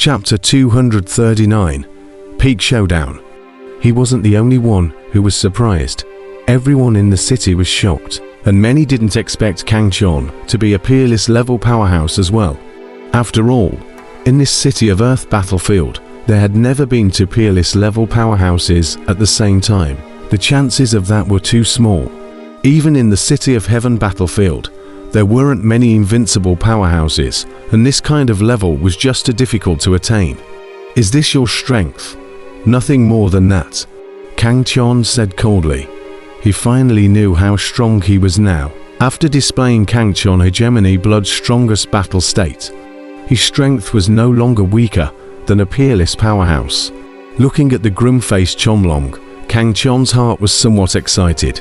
Chapter 239. Peak Showdown. He wasn't the only one who was surprised. Everyone in the city was shocked, and many didn't expect Kang Chon to be a peerless level powerhouse as well. After all, in this City of Earth battlefield, there had never been two peerless level powerhouses at the same time. The chances of that were too small. Even in the City of Heaven battlefield, there weren't many invincible powerhouses, and this kind of level was just too difficult to attain. Is this your strength? Nothing more than that, Kang Chon said coldly. He finally knew how strong he was now. After displaying Kang Chon Hegemony Blood's strongest battle state, his strength was no longer weaker than a peerless powerhouse. Looking at the grim-faced Chonlong, Kang Chon's heart was somewhat excited,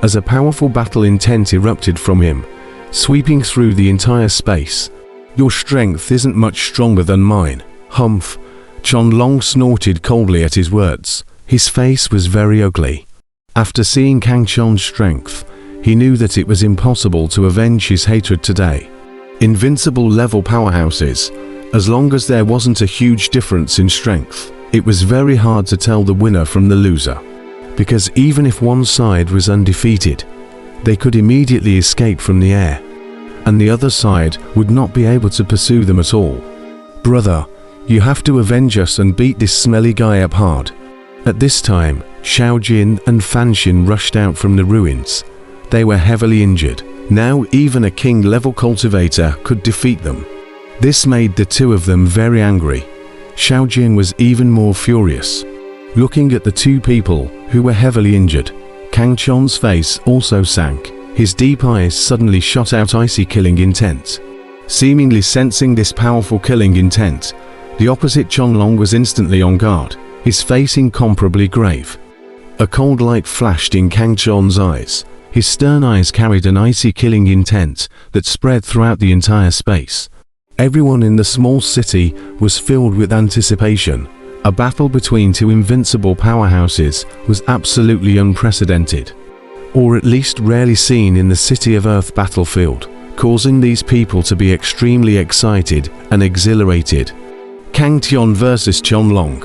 as a powerful battle intent erupted from him, sweeping through the entire space. Your strength isn't much stronger than mine, humph. Chonlong snorted coldly at his words. His face was very ugly. After seeing Kang Chon's strength, he knew that it was impossible to avenge his hatred today. Invincible level powerhouses, as long as there wasn't a huge difference in strength, it was very hard to tell the winner from the loser. Because even if one side was undefeated, they could immediately escape from the air, and the other side would not be able to pursue them at all. Brother, you have to avenge us and beat this smelly guy up hard. At this time, Xiaojin and Fanxin rushed out from the ruins. They were heavily injured. Now even a king-level cultivator could defeat them. This made the two of them very angry. Xiaojin was even more furious. Looking at the two people who were heavily injured, Kang Chon's face also sank. His deep eyes suddenly shot out icy killing intent. Seemingly sensing this powerful killing intent, the opposite Chonlong was instantly on guard, his face incomparably grave. A cold light flashed in Kang Chon's eyes. His stern eyes carried an icy killing intent that spread throughout the entire space. Everyone in the small city was filled with anticipation. A battle between two invincible powerhouses was absolutely unprecedented, or at least rarely seen in the City of Earth battlefield, causing these people to be extremely excited and exhilarated. Kang Chon versus Chonlong.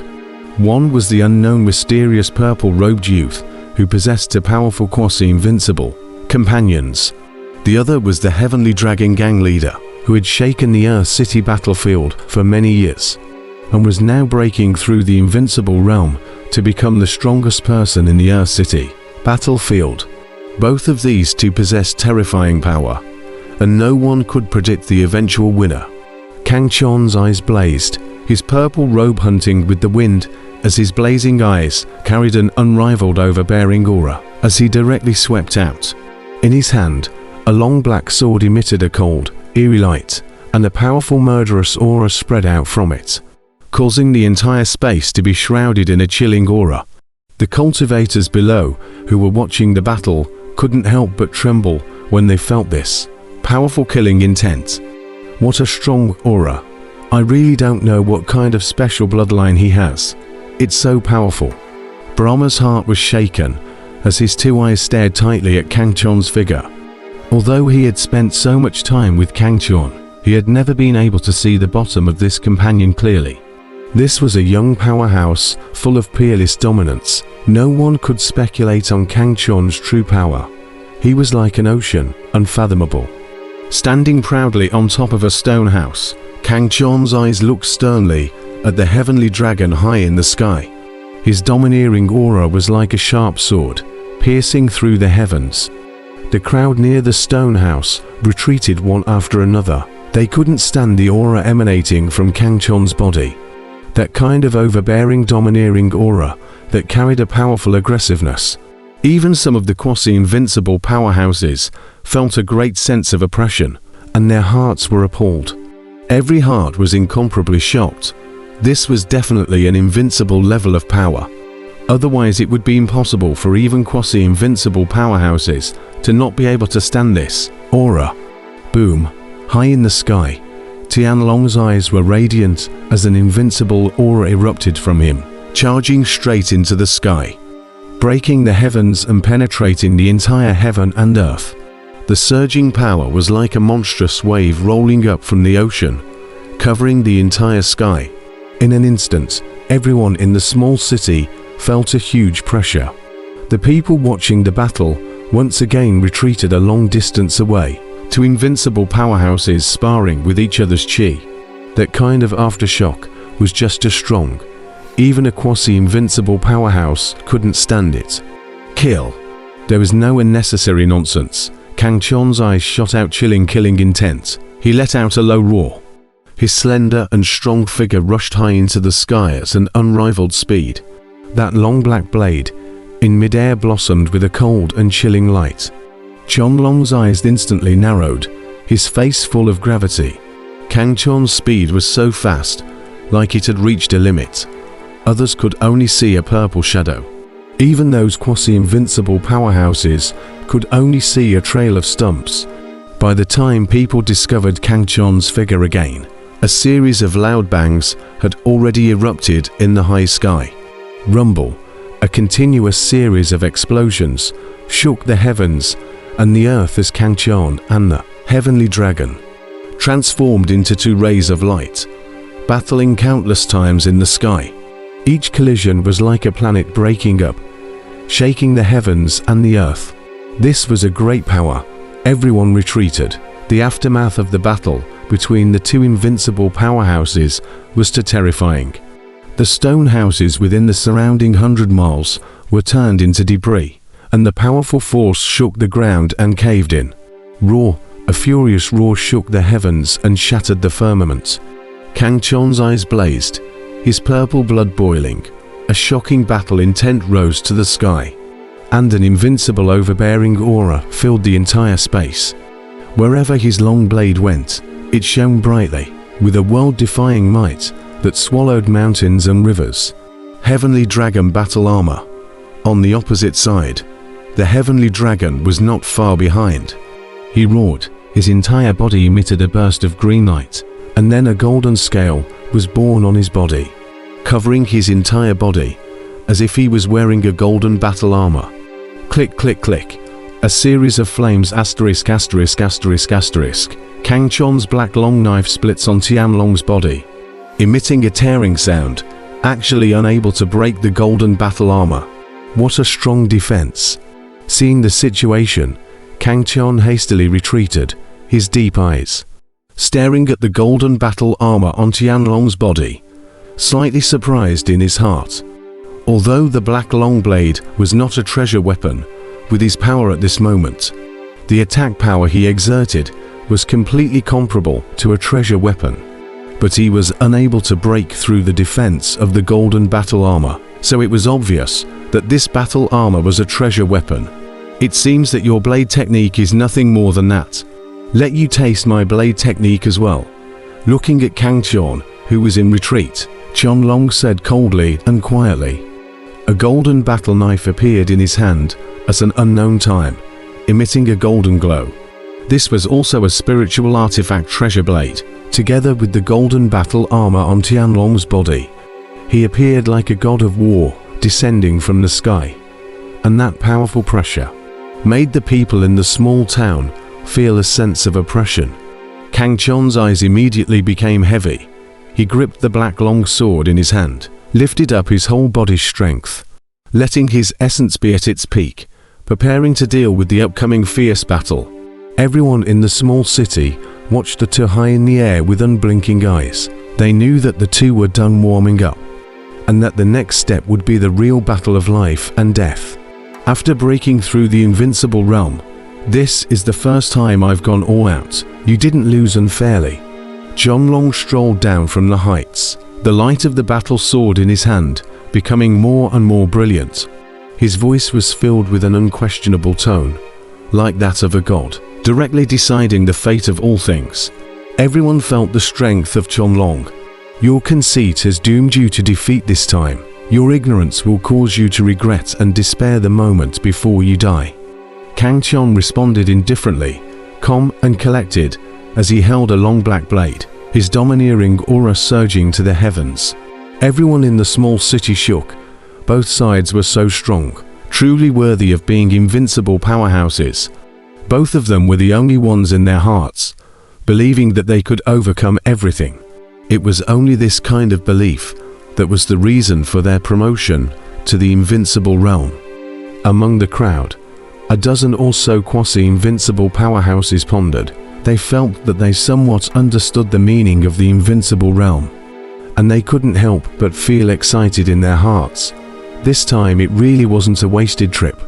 One was the unknown mysterious purple-robed youth who possessed a powerful quasi-invincible companions. The other was the Heavenly Dragon Gang leader who had shaken the Earth City battlefield for many years, and was now breaking through the invincible realm to become the strongest person in the Earth City battlefield. Both of these two possessed terrifying power, and no one could predict the eventual winner. Kang Chon's eyes blazed, his purple robe hunting with the wind, as his blazing eyes carried an unrivaled overbearing aura as he directly swept out. In his hand, a long black sword emitted a cold, eerie light, and a powerful murderous aura spread out from it, causing the entire space to be shrouded in a chilling aura. The cultivators below, who were watching the battle, couldn't help but tremble when they felt this powerful killing intent. What a strong aura. I really don't know what kind of special bloodline he has. It's so powerful. Brahma's heart was shaken as his two eyes stared tightly at Kang Chon's figure. Although he had spent so much time with Kang Chon, he had never been able to see the bottom of this companion clearly. This was a young powerhouse full of peerless dominance. No one could speculate on Kang Chon's true power. He was like an ocean, unfathomable. Standing proudly on top of a stone house, Kang Chon's eyes looked sternly at the heavenly dragon high in the sky. His domineering aura was like a sharp sword, piercing through the heavens. The crowd near the stone house retreated one after another. They couldn't stand the aura emanating from Kang Chon's body. That kind of overbearing domineering aura that carried a powerful aggressiveness. Even some of the quasi-invincible powerhouses felt a great sense of oppression, and their hearts were appalled. Every heart was incomparably shocked. This was definitely an invincible level of power. Otherwise it would be impossible for even quasi-invincible powerhouses to not be able to stand this aura. Boom. High in the sky, Tianlong's eyes were radiant as an invincible aura erupted from him, charging straight into the sky, breaking the heavens and penetrating the entire heaven and earth. The surging power was like a monstrous wave rolling up from the ocean, covering the entire sky. In an instant, everyone in the small city felt a huge pressure. The people watching the battle once again retreated a long distance away, to invincible powerhouses sparring with each other's chi. That kind of aftershock was just as strong. Even a quasi-invincible powerhouse couldn't stand it. Kill. There was no unnecessary nonsense. Kang Chon's eyes shot out chilling killing intent. He let out a low roar. His slender and strong figure rushed high into the sky at an unrivaled speed. That long black blade in midair blossomed with a cold and chilling light. Chonlong's eyes instantly narrowed, his face full of gravity. Kang Chon's speed was so fast, like it had reached a limit. Others could only see a purple shadow. Even those quasi-invincible powerhouses could only see a trail of stumps. By the time people discovered Kang Chon's figure again, a series of loud bangs had already erupted in the high sky. Rumble, a continuous series of explosions, shook the heavens and the earth as Kang Chon and the heavenly dragon transformed into two rays of light, battling countless times in the sky. Each collision was like a planet breaking up, shaking the heavens and the earth. This was a great power. Everyone retreated. The aftermath of the battle between the two invincible powerhouses was too terrifying. The stone houses within the surrounding 100 miles were turned into debris, and the powerful force shook the ground and caved in. Roar, a furious roar shook the heavens and shattered the firmament. Kang Chon's eyes blazed, his purple blood boiling. A shocking battle intent rose to the sky, and an invincible overbearing aura filled the entire space. Wherever his long blade went, it shone brightly, with a world-defying might that swallowed mountains and rivers. Heavenly Dragon battle armor. On the opposite side, the Heavenly Dragon was not far behind. He roared, his entire body emitted a burst of green light, and then a golden scale was born on his body, covering his entire body, as if he was wearing a golden battle armor. Click, click, click. A series of flames asterisk asterisk asterisk asterisk. Kang Chon's black long knife splits on Tianlong's body, emitting a tearing sound, actually unable to break the golden battle armor. What a strong defense. Seeing the situation, Kang Chon hastily retreated, his deep eyes staring at the golden battle armor on Tianlong's body, slightly surprised in his heart. Although the black long blade was not a treasure weapon, with his power at this moment, the attack power he exerted was completely comparable to a treasure weapon. But he was unable to break through the defense of the golden battle armor, so it was obvious that this battle armor was a treasure weapon. It seems that your blade technique is nothing more than that. Let you taste my blade technique as well. Looking at Kang Chon, who was in retreat, Chonlong said coldly and quietly. A golden battle knife appeared in his hand at an unknown time, emitting a golden glow. This was also a spiritual artifact treasure blade, together with the golden battle armor on Tianlong's body. He appeared like a god of war descending from the sky, and that powerful pressure made the people in the small town feel a sense of oppression. Kang Chon's eyes immediately became heavy. He gripped the black long sword in his hand, lifted up his whole body's strength, letting his essence be at its peak, preparing to deal with the upcoming fierce battle. Everyone in the small city watched the two high in the air with unblinking eyes. They knew that the two were done warming up, and that the next step would be the real battle of life and death. After breaking through the invincible realm, this is the first time I've gone all out. You didn't lose unfairly. Chonlong strolled down from the heights, the light of the battle sword in his hand becoming more and more brilliant. His voice was filled with an unquestionable tone, like that of a god, directly deciding the fate of all things. Everyone felt the strength of Chonlong. Your conceit has doomed you to defeat this time. Your ignorance will cause you to regret and despair the moment before you die. Kang Chon responded indifferently, calm and collected, as he held a long black blade, his domineering aura surging to the heavens. Everyone in the small city shook. Both sides were so strong, truly worthy of being invincible powerhouses. Both of them were the only ones in their hearts, believing that they could overcome everything. It was only this kind of belief that was the reason for their promotion to the invincible realm. Among the crowd, a dozen or so quasi-invincible powerhouses pondered. They felt that they somewhat understood the meaning of the invincible realm, and they couldn't help but feel excited in their hearts. This time it really wasn't a wasted trip.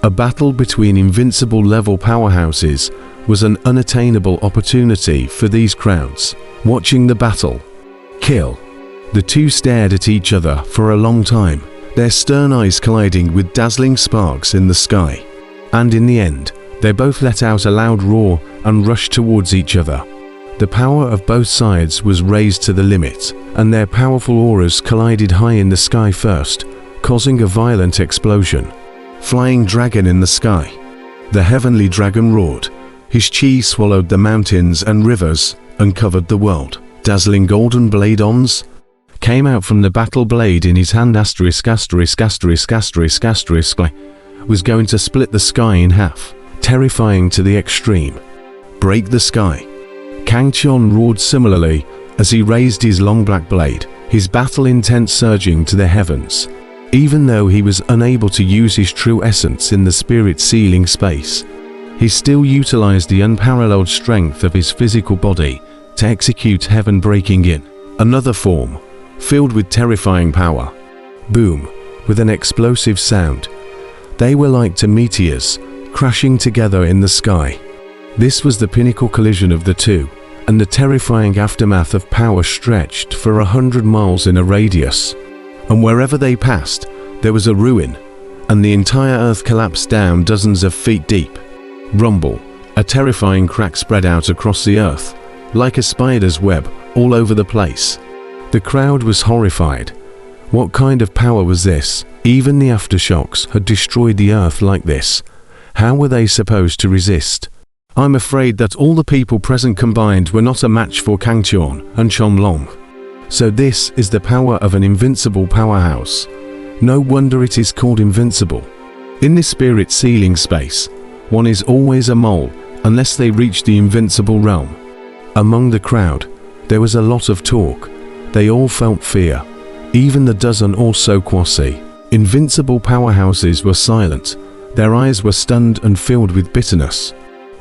A battle between invincible level powerhouses was an unattainable opportunity for these crowds. Watching the battle kill, the two stared at each other for a long time, their stern eyes colliding with dazzling sparks in the sky. And in the end, they both let out a loud roar and rushed towards each other. The power of both sides was raised to the limit, and their powerful auras collided high in the sky first, causing a violent explosion. Flying dragon in the sky. The heavenly dragon roared. His chi swallowed the mountains and rivers and covered the world. Dazzling golden blade-ons came out from the battle blade in his hand. Was going to split the sky in half, terrifying to the extreme. Break the sky. Kang Chon roared similarly as he raised his long black blade, his battle intent surging to the heavens. Even though he was unable to use his true essence in the spirit sealing space, he still utilized the unparalleled strength of his physical body to execute heaven breaking in another form, filled with terrifying power. Boom, with an explosive sound. They were like two meteors, crashing together in the sky. This was the pinnacle collision of the two, and the terrifying aftermath of power stretched for 100 miles in a radius. And wherever they passed, there was a ruin, and the entire earth collapsed down dozens of feet deep. Rumble, a terrifying crack spread out across the earth, like a spider's web, all over the place. The crowd was horrified. What kind of power was this? Even the aftershocks had destroyed the earth like this. How were they supposed to resist? I'm afraid that all the people present combined were not a match for Kang Chon and Chon Long. So this is the power of an invincible powerhouse. No wonder it is called invincible. In this spirit sealing space, one is always a mole unless they reach the invincible realm. Among the crowd, there was a lot of talk. They all felt fear. Even the dozen or so quasi-invincible powerhouses were silent. Their eyes were stunned and filled with bitterness.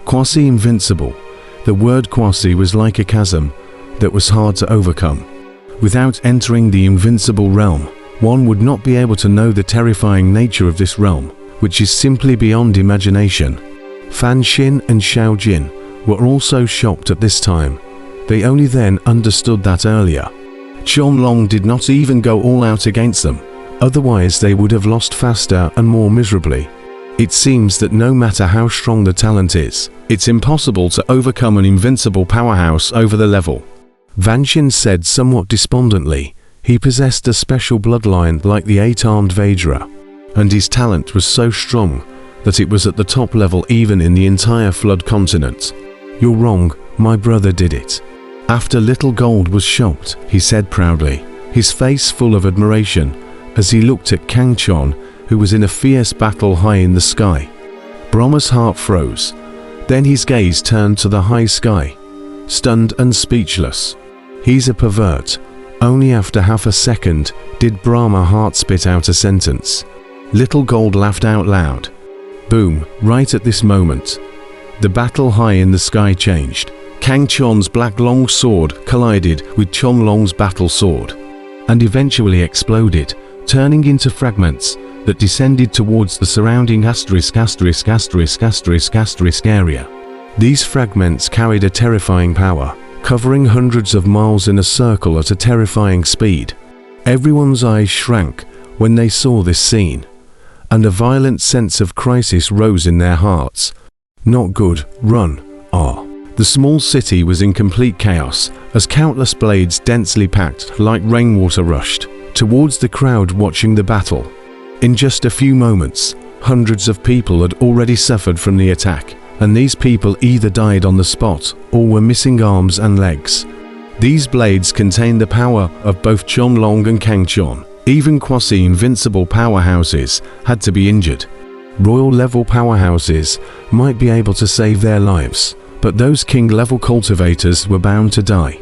Quasi-invincible. The word quasi was like a chasm that was hard to overcome. Without entering the invincible realm, one would not be able to know the terrifying nature of this realm, which is simply beyond imagination. Fan Xin and Xiao Jin were also shocked at this time. They only then understood that earlier. Chon Long did not even go all out against them, otherwise they would have lost faster and more miserably. It seems that no matter how strong the talent is, it's impossible to overcome an invincible powerhouse over the level. Van Xin said somewhat despondently. He possessed a special bloodline like the 8-armed Vajra, and his talent was so strong that it was at the top level even in the entire Flood continent. You're wrong, my brother did it. After Little Gold was shocked, he said proudly, his face full of admiration, as he looked at Kang Chon, who was in a fierce battle high in the sky. Brahma's heart froze. Then his gaze turned to the high sky, stunned and speechless. He's a pervert. Only after half a second did Brahma's heart spit out a sentence. Little Gold laughed out loud. Boom, right at this moment. The battle high in the sky changed. Kang Chon's black long sword collided with Chon Long's battle sword, and eventually exploded, turning into fragments that descended towards the surrounding **** These fragments carried a terrifying power, covering hundreds of miles in a circle at a terrifying speed. Everyone's eyes shrank when they saw this scene, and a violent sense of crisis rose in their hearts. Not good, run, The small city was in complete chaos, as countless blades densely packed like rainwater rushed towards the crowd watching the battle. In just a few moments, hundreds of people had already suffered from the attack, and these people either died on the spot or were missing arms and legs. These blades contained the power of both Chon Long and Kang Chon. Even quasi-invincible powerhouses had to be injured. Royal-level powerhouses might be able to save their lives, but those king-level cultivators were bound to die.